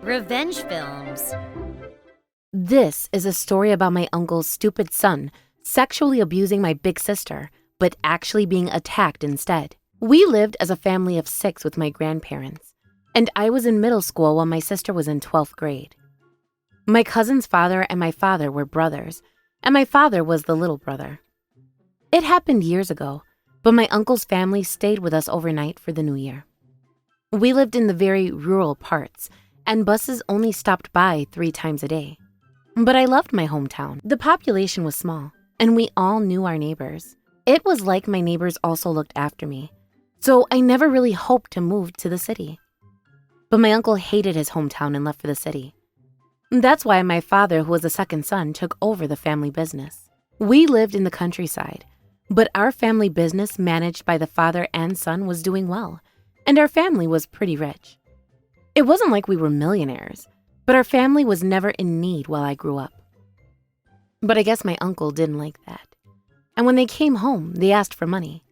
Revenge films. This is a story about my uncle's stupid son sexually abusing my big sister, but actually being attacked instead. We lived as a family of 6 with my grandparents, and I was in middle school while my sister was in 12th grade. My cousin's father and my father were brothers, and my father was the little brother. It happened years ago, but my uncle's family stayed with us overnight for the New Year. We lived in the very rural parts, and buses only stopped by 3 times a day. But I loved my hometown. The population was small, and we all knew our neighbors. It was like my neighbors also looked after me, so I never really hoped to move to the city. But my uncle hated his hometown and left for the city. That's why my father, who was the second son, took over the family business. We lived in the countryside, but our family business managed by the father and son was doing well, and our family was pretty rich. It wasn't like we were millionaires, but our family was never in need while I grew up. But I guess my uncle didn't like that. And when they came home, they asked for money.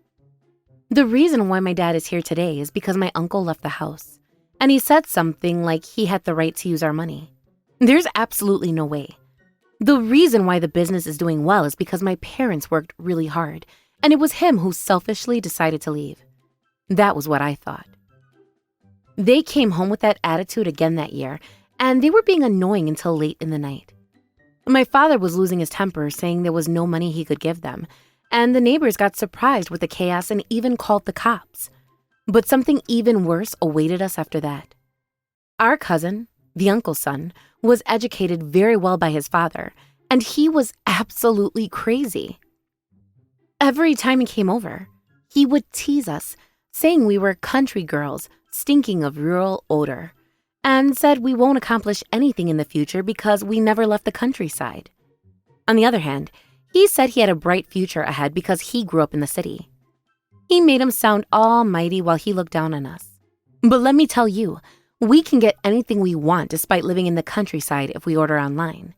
The reason why my dad is here today is because my uncle left the house, and he said something like he had the right to use our money. There's absolutely no way. The reason why the business is doing well is because my parents worked really hard, and it was him who selfishly decided to leave. That was what I thought. They came home with that attitude again that year, and they were being annoying until late in the night. My father was losing his temper, saying there was no money he could give them, and the neighbors got surprised with the chaos and even called the cops. But something even worse awaited us after that. Our cousin, the uncle's son, was educated very well by his father, and he was absolutely crazy. Every time he came over, he would tease us, saying we were country girls stinking of rural odor, and said we won't accomplish anything in the future because we never left the countryside. On the other hand, he said he had a bright future ahead because he grew up in the city. He made him sound almighty while he looked down on us. But let me tell you, we can get anything we want despite living in the countryside if we order online.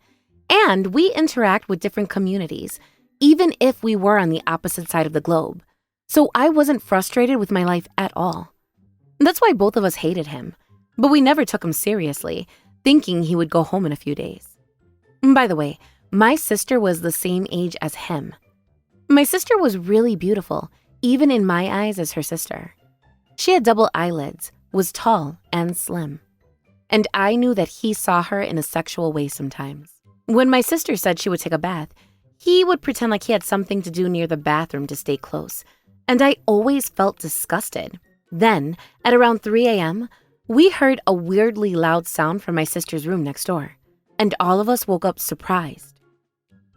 And we interact with different communities, even if we were on the opposite side of the globe. So I wasn't frustrated with my life at all. That's why both of us hated him, but we never took him seriously, thinking he would go home in a few days. By the way, my sister was the same age as him. My sister was really beautiful, even in my eyes as her sister. She had double eyelids, was tall and slim, and I knew that he saw her in a sexual way sometimes. When my sister said she would take a bath, he would pretend like he had something to do near the bathroom to stay close, and I always felt disgusted. Then, at around 3 a.m., we heard a weirdly loud sound from my sister's room next door, and all of us woke up surprised.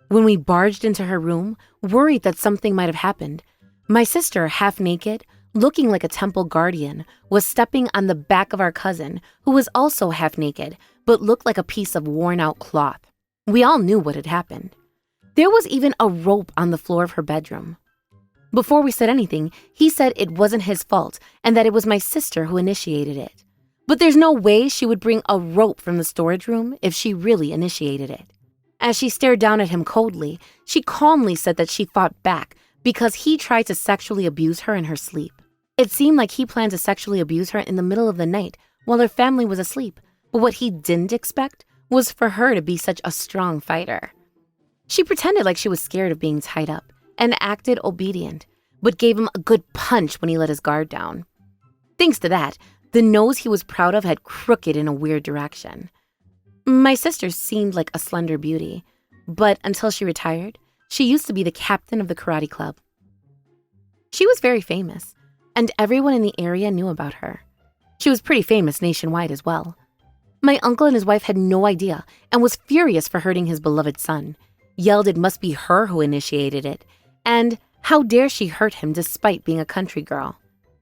When we barged into her room, worried that something might have happened, my sister, half naked, looking like a temple guardian, was stepping on the back of our cousin, who was also half naked, but looked like a piece of worn-out cloth. We all knew what had happened. There was even a rope on the floor of her bedroom. Before we said anything, he said it wasn't his fault and that it was my sister who initiated it. But there's no way she would bring a rope from the storage room if she really initiated it. As she stared down at him coldly, she calmly said that she fought back because he tried to sexually abuse her in her sleep. It seemed like he planned to sexually abuse her in the middle of the night while her family was asleep, but what he didn't expect was for her to be such a strong fighter. She pretended like she was scared of being tied up and acted obedient, but gave him a good punch when he let his guard down. Thanks to that, the nose he was proud of had crooked in a weird direction. My sister seemed like a slender beauty, but until she retired, she used to be the captain of the karate club. She was very famous, and everyone in the area knew about her. She was pretty famous nationwide as well. My uncle and his wife had no idea and was furious for hurting his beloved son, yelled it must be her who initiated it, and how dare she hurt him despite being a country girl.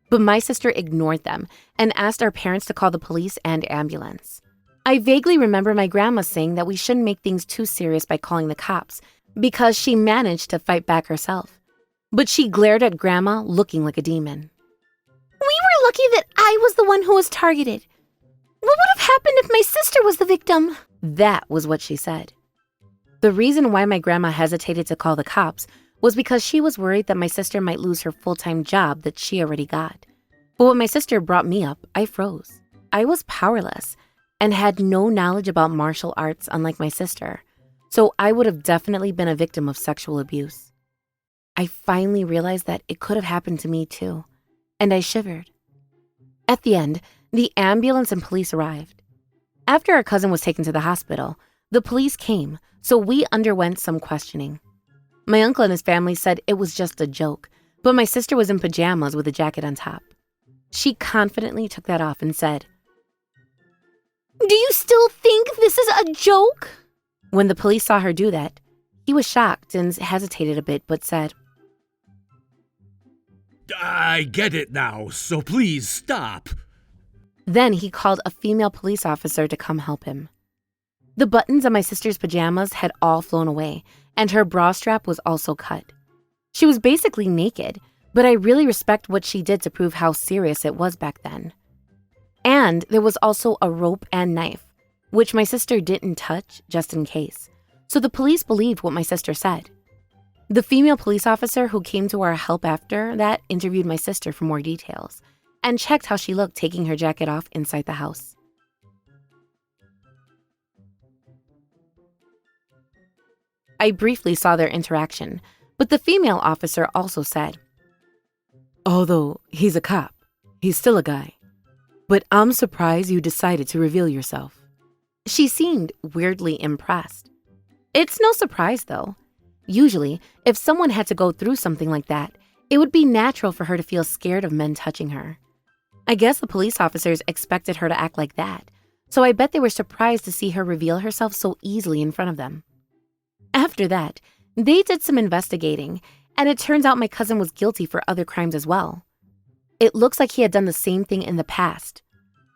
But my sister ignored them and asked our parents to call the police and ambulance. I vaguely remember my grandma saying that we shouldn't make things too serious by calling the cops because she managed to fight back herself. But she glared at Grandma looking like a demon. "We were lucky that I was the one who was targeted. What would have happened if my sister was the victim?" That was what she said. The reason why my grandma hesitated to call the cops was because she was worried that my sister might lose her full-time job that she already got. But when my sister brought me up, I froze. I was powerless and had no knowledge about martial arts, unlike my sister, so I would have definitely been a victim of sexual abuse. I finally realized that it could have happened to me too, and I shivered. At the end, the ambulance and police arrived. After our cousin was taken to the hospital, the police came, so we underwent some questioning. My uncle and his family said it was just a joke, but my sister was in pajamas with a jacket on top. She confidently took that off and said, "Do you still think this is a joke?" When the police saw her do that, he was shocked and hesitated a bit, but said, "I get it now, so please stop." Then he called a female police officer to come help him. The buttons on my sister's pajamas had all flown away, and her bra strap was also cut. She was basically naked, but I really respect what she did to prove how serious it was back then. And there was also a rope and knife, which my sister didn't touch just in case. So the police believed what my sister said. The female police officer who came to our help after that interviewed my sister for more details and checked how she looked taking her jacket off inside the house. I briefly saw their interaction, but the female officer also said, "Although he's a cop, he's still a guy. But I'm surprised you decided to reveal yourself." She seemed weirdly impressed. It's no surprise, though. Usually, if someone had to go through something like that, it would be natural for her to feel scared of men touching her. I guess the police officers expected her to act like that, so I bet they were surprised to see her reveal herself so easily in front of them. After that, they did some investigating, and it turns out my cousin was guilty for other crimes as well. It looks like he had done the same thing in the past.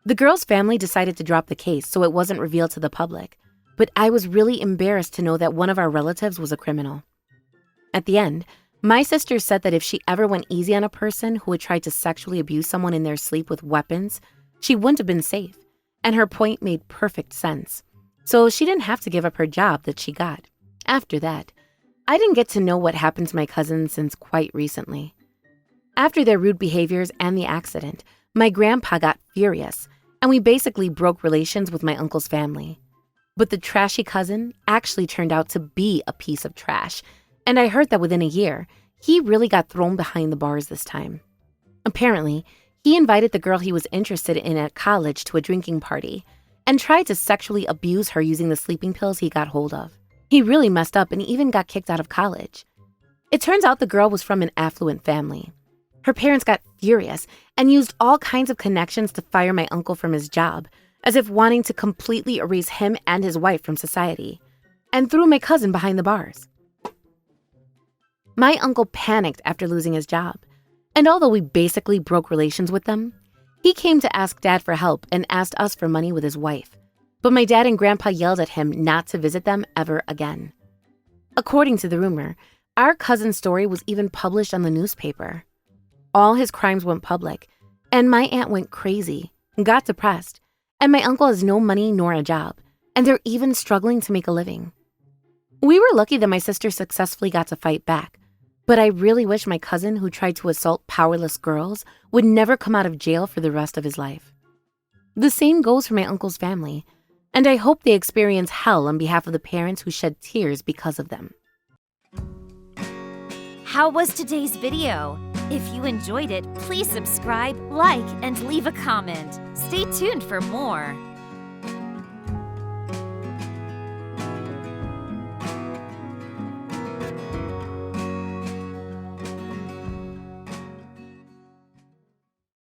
The girl's family decided to drop the case so it wasn't revealed to the public, but I was really embarrassed to know that one of our relatives was a criminal. At the end, my sister said that if she ever went easy on a person who had tried to sexually abuse someone in their sleep with weapons, she wouldn't have been safe, and her point made perfect sense. So she didn't have to give up her job that she got. After that, I didn't get to know what happened to my cousin since quite recently. After their rude behaviors and the accident, my grandpa got furious, and we basically broke relations with my uncle's family. But the trashy cousin actually turned out to be a piece of trash, and I heard that within a year, he really got thrown behind the bars this time. Apparently, he invited the girl he was interested in at college to a drinking party and tried to sexually abuse her using the sleeping pills he got hold of. He really messed up and even got kicked out of college. It turns out the girl was from an affluent family. Her parents got furious and used all kinds of connections to fire my uncle from his job, as if wanting to completely erase him and his wife from society, and threw my cousin behind the bars. My uncle panicked after losing his job, and although we basically broke relations with them, he came to ask Dad for help and asked us for money with his wife. But my dad and grandpa yelled at him not to visit them ever again. According to the rumor, our cousin's story was even published on the newspaper. All his crimes went public, and my aunt went crazy, got depressed, and my uncle has no money nor a job, and they're even struggling to make a living. We were lucky that my sister successfully got to fight back, but I really wish my cousin who tried to assault powerless girls would never come out of jail for the rest of his life. The same goes for my uncle's family, and I hope they experience hell on behalf of the parents who shed tears because of them. How was today's video? If you enjoyed it, please subscribe, like, and leave a comment. Stay tuned for more.